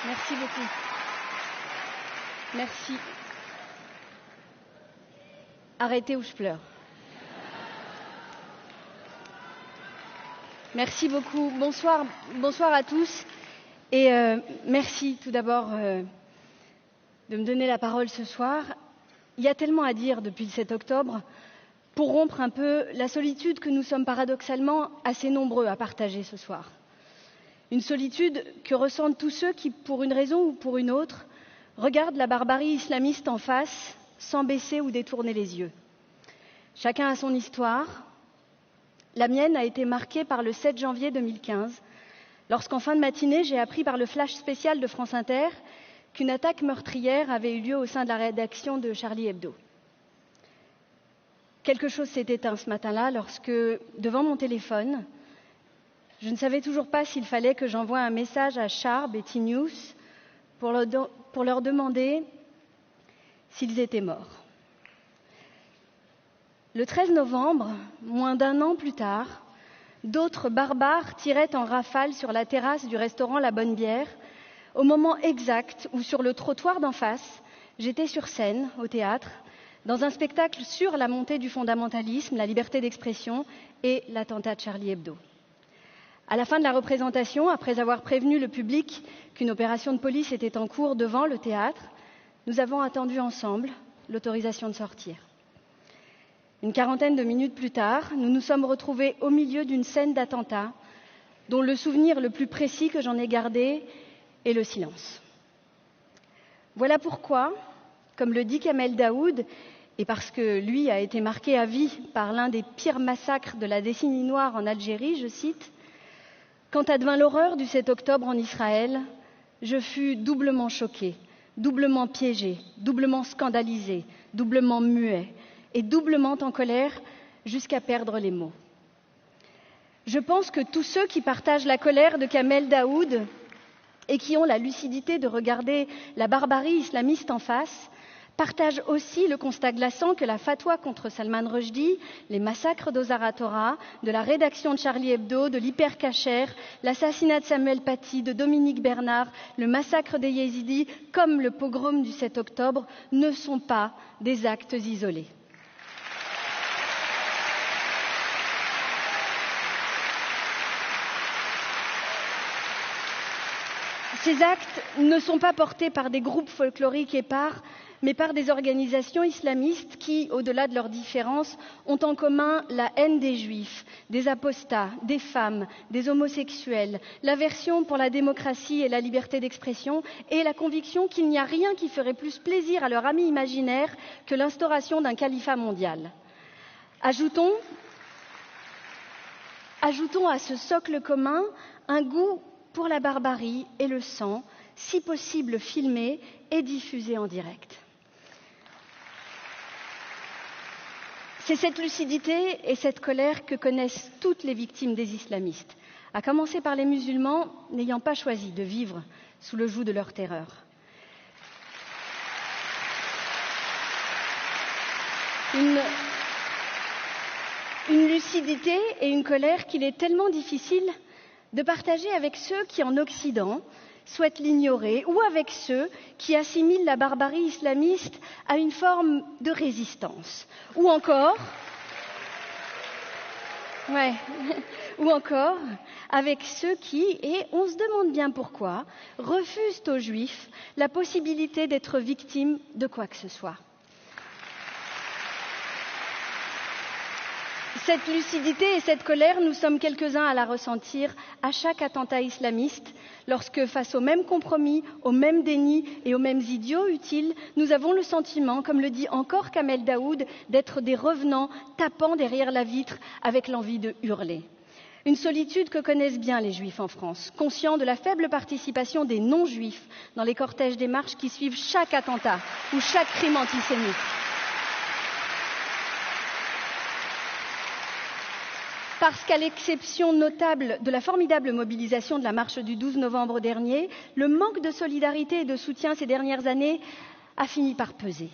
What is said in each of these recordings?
Merci beaucoup. Merci. Arrêtez ou je pleure. Merci beaucoup. Bonsoir à tous. Et merci tout d'abord de me donner la parole ce soir. Il y a tellement à dire depuis le 7 octobre pour rompre un peu la solitude que nous sommes paradoxalement assez nombreux à partager ce soir. Une solitude que ressentent tous ceux qui, pour une raison ou pour une autre, regardent la barbarie islamiste en face sans baisser ou détourner les yeux. Chacun a son histoire. La mienne a été marquée par le 7 janvier 2015, lorsqu'en fin de matinée, j'ai appris par le flash spécial de France Inter qu'une attaque meurtrière avait eu lieu au sein de la rédaction de Charlie Hebdo. Quelque chose s'est éteint ce matin-là lorsque, devant mon téléphone, je ne savais toujours pas s'il fallait que j'envoie un message à Charb et T-News pour leur demander s'ils étaient morts. Le 13 novembre, moins d'un an plus tard, d'autres barbares tiraient en rafale sur la terrasse du restaurant La Bonne Bière, au moment exact où, sur le trottoir d'en face, j'étais sur scène, au théâtre, dans un spectacle sur la montée du fondamentalisme, la liberté d'expression et l'attentat de Charlie Hebdo. À la fin de la représentation, après avoir prévenu le public qu'une opération de police était en cours devant le théâtre, nous avons attendu ensemble l'autorisation de sortir. Une quarantaine de minutes plus tard, nous nous sommes retrouvés au milieu d'une scène d'attentat dont le souvenir le plus précis que j'en ai gardé est le silence. Voilà pourquoi, comme le dit Kamel Daoud, et parce que lui a été marqué à vie par l'un des pires massacres de la décennie noire en Algérie, je cite, « Quand advint l'horreur du 7 octobre en Israël, je fus doublement choqué, doublement piégé, doublement scandalisé, doublement muet et doublement en colère jusqu'à perdre les mots. » Je pense que tous ceux qui partagent la colère de Kamel Daoud et qui ont la lucidité de regarder la barbarie islamiste en face partagent aussi le constat glaçant que la fatwa contre Salman Rushdie, les massacres d'Ozar Hatorah, de la rédaction de Charlie Hebdo, de l'hypercacher, l'assassinat de Samuel Paty, de Dominique Bernard, le massacre des Yézidis, comme le pogrom du 7 octobre, ne sont pas des actes isolés. Ces actes ne sont pas portés par des groupes folkloriques épars, mais par des organisations islamistes qui, au-delà de leurs différences, ont en commun la haine des juifs, des apostats, des femmes, des homosexuels, l'aversion pour la démocratie et la liberté d'expression et la conviction qu'il n'y a rien qui ferait plus plaisir à leur ami imaginaire que l'instauration d'un califat mondial. Ajoutons à ce socle commun un goût pour la barbarie et le sang, si possible filmé et diffusé en direct. C'est cette lucidité et cette colère que connaissent toutes les victimes des islamistes, à commencer par les musulmans n'ayant pas choisi de vivre sous le joug de leur terreur. Une lucidité et une colère qu'il est tellement difficile de partager avec ceux qui, en Occident, souhaitent l'ignorer ou avec ceux qui assimilent la barbarie islamiste à une forme de résistance. Ou encore avec ceux qui, et on se demande bien pourquoi, refusent aux Juifs la possibilité d'être victimes de quoi que ce soit. Cette lucidité et cette colère, nous sommes quelques-uns à la ressentir à chaque attentat islamiste, lorsque, face au même compromis, au même déni et aux mêmes idiots utiles, nous avons le sentiment, comme le dit encore Kamel Daoud, d'être des revenants tapant derrière la vitre avec l'envie de hurler. Une solitude que connaissent bien les Juifs en France, conscients de la faible participation des non-Juifs dans les cortèges des marches qui suivent chaque attentat ou chaque crime antisémite. Parce qu'à l'exception notable de la formidable mobilisation de la marche du 12 novembre dernier, le manque de solidarité et de soutien ces dernières années a fini par peser.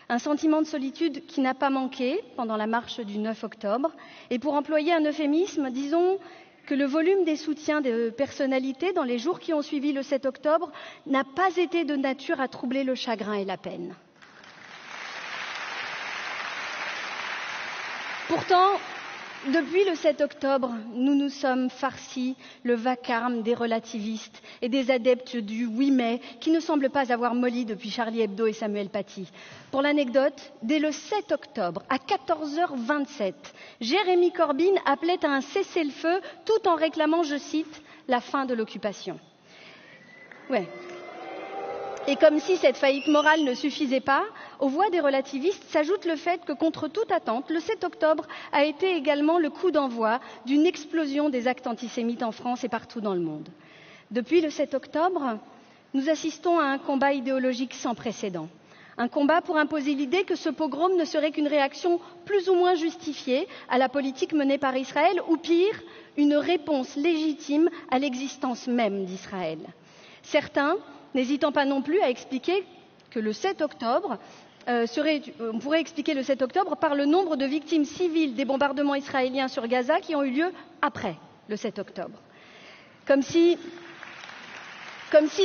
Un sentiment de solitude qui n'a pas manqué pendant la marche du 9 octobre. Et pour employer un euphémisme, disons que le volume des soutiens de personnalités dans les jours qui ont suivi le 7 octobre n'a pas été de nature à troubler le chagrin et la peine. Pourtant, depuis le 7 octobre, nous nous sommes farcis le vacarme des relativistes et des adeptes du 8 mai qui ne semblent pas avoir molli depuis Charlie Hebdo et Samuel Paty. Pour l'anecdote, dès le 7 octobre, à 14h27, Jérémy Corbyn appelait à un cessez-le-feu tout en réclamant, je cite, la fin de l'occupation. Ouais. Et comme si cette faillite morale ne suffisait pas, aux voix des relativistes s'ajoute le fait que, contre toute attente, le 7 octobre a été également le coup d'envoi d'une explosion des actes antisémites en France et partout dans le monde. Depuis le 7 octobre, nous assistons à un combat idéologique sans précédent. Un combat pour imposer l'idée que ce pogrom ne serait qu'une réaction plus ou moins justifiée à la politique menée par Israël, ou pire, une réponse légitime à l'existence même d'Israël. Certains, n'hésitant pas non plus à expliquer que le 7 octobre on pourrait expliquer le 7 octobre par le nombre de victimes civiles des bombardements israéliens sur Gaza qui ont eu lieu après le 7 octobre. Comme si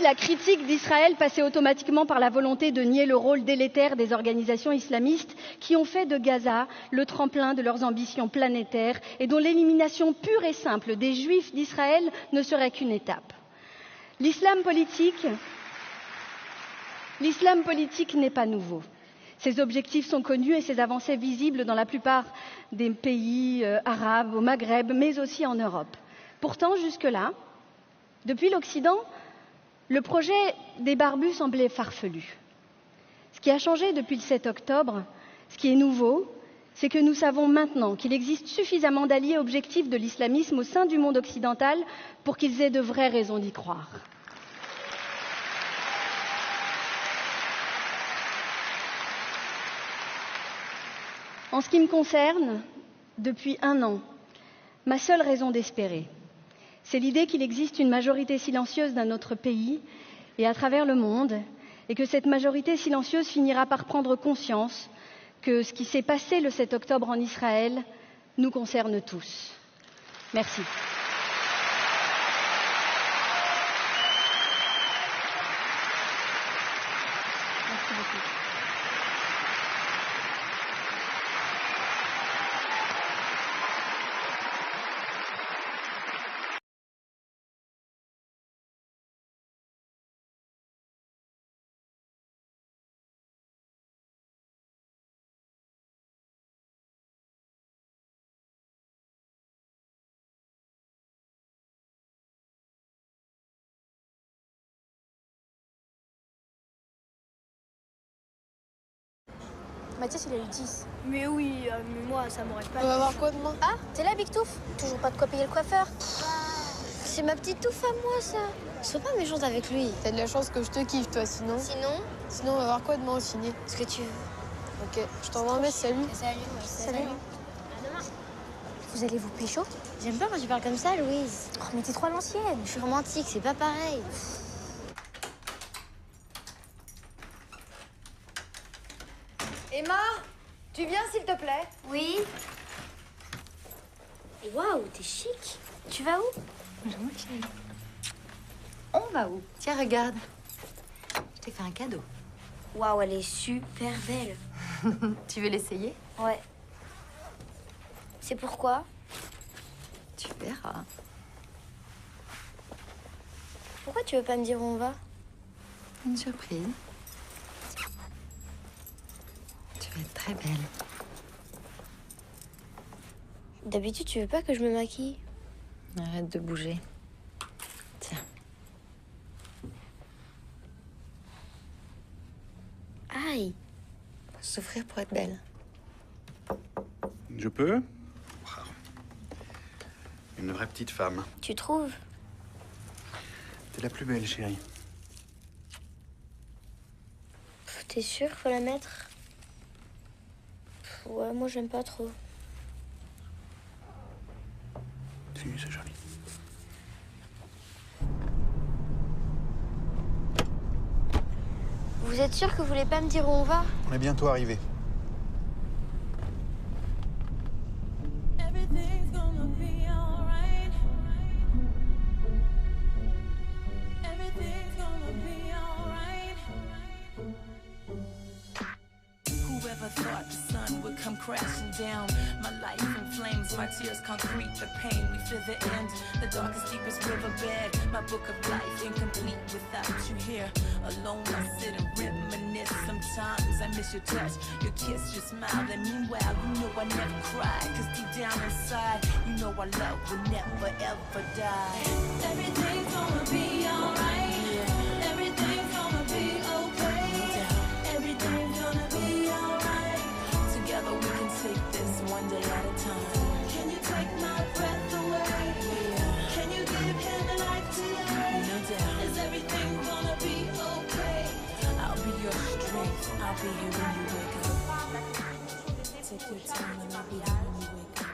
la critique d'Israël passait automatiquement par la volonté de nier le rôle délétère des organisations islamistes qui ont fait de Gaza le tremplin de leurs ambitions planétaires et dont l'élimination pure et simple des Juifs d'Israël ne serait qu'une étape. L'islam politique n'est pas nouveau. Ses objectifs sont connus et ses avancées visibles dans la plupart des pays arabes, au Maghreb, mais aussi en Europe. Pourtant, jusque-là, depuis l'Occident, le projet des barbus semblait farfelu. Ce qui a changé depuis le 7 octobre, ce qui est nouveau, c'est que nous savons maintenant qu'il existe suffisamment d'alliés objectifs de l'islamisme au sein du monde occidental pour qu'ils aient de vraies raisons d'y croire. En ce qui me concerne, depuis 1 an, ma seule raison d'espérer, c'est l'idée qu'il existe une majorité silencieuse dans notre pays et à travers le monde, et que cette majorité silencieuse finira par prendre conscience que ce qui s'est passé le 7 octobre en Israël nous concerne tous. Merci. Merci beaucoup. Mathias, il a eu 10. Mais oui, mais moi, ça m'aurait pas... On va voir quoi demain? Ah, t'es là, Big Touffe? Toujours pas de quoi payer le coiffeur? C'est ma petite touffe à moi, ça. Sois pas méchante avec lui. T'as de la chance que je te kiffe, toi, sinon. Sinon, on va voir quoi demain au ciné? Ce que tu veux. Ok, je t'envoie un message, salut. Salut. À demain. Vous allez vous pécho? J'aime pas quand tu parles comme ça, Louise. Oh, mais t'es trop à l'ancienne. Je suis romantique, c'est pas pareil. Emma, tu viens s'il te plaît? Oui. Waouh, t'es chic. Tu vas où? Bonjour, ma chérie. On va où? Tiens, regarde. Je t'ai fait un cadeau. Waouh, elle est super belle. Tu veux l'essayer? Ouais. C'est pourquoi? Tu verras. Pourquoi tu veux pas me dire où on va? Une surprise. Tu vas être très belle. D'habitude, tu veux pas que je me maquille? Arrête de bouger. Tiens. Aïe. Faut souffrir pour être belle. Je peux? Wow. Une vraie petite femme. Tu trouves? T'es la plus belle, chérie. T'es sûr qu'il faut la mettre? Ouais, moi j'aime pas trop. Si, c'est joli. Vous êtes sûr que vous voulez pas me dire où on va? On est bientôt arrivé. never thought the sun would come crashing down. My life in flames, my tears concrete the pain. We feel the end, the darkest, deepest riverbed. My book of life incomplete without you here. Alone I sit and reminisce. Sometimes I miss your touch, your kiss, your smile. And meanwhile, you know I never cried, cause deep down inside, you know our love will never ever die. Everything's gonna be alright. Yeah. Everything's gonna be okay. Everything's gonna be alright. Together we can take this one day at a time. Can you take my breath away? Yeah. Can you give him a life today? No doubt. Is everything gonna be okay? I'll be your strength. I'll be here when you wake up. Take your time and I'll be here when you wake up.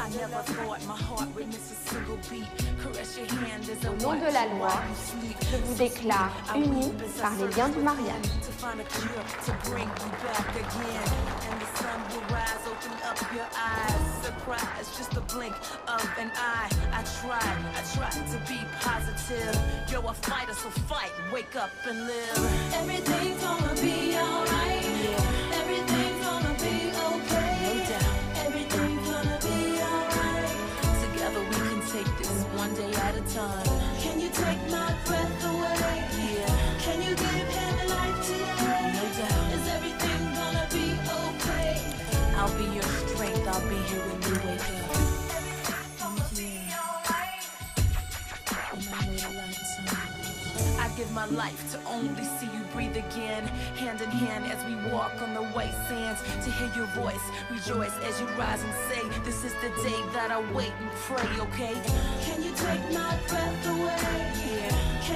I never thought my heart would miss a single beat. Caress your hand as Au nom de la loi, je vous déclare unis par les liens du mariage. To find a cure to bring you back again. And the sun will rise, open up your eyes. Surprise, just a blink of an eye. I tried to be positive. You're a fighter, so fight, wake up and live. Everything's gonna be alright. Yeah. Everything's gonna be okay. No doubt. Everything's gonna be alright. Together we can take this one day at a time. Can you take my breath away? Yeah. Can you give him a life today? No doubt. Is everything gonna be okay? I'll be your strength. I'll be here when you wake up. I give my life to only see you breathe again. Hand in hand as we walk on the white sands. To hear your voice, rejoice as you rise and say, this is the day that I wait and pray, okay? Can you take my breath away? Yeah.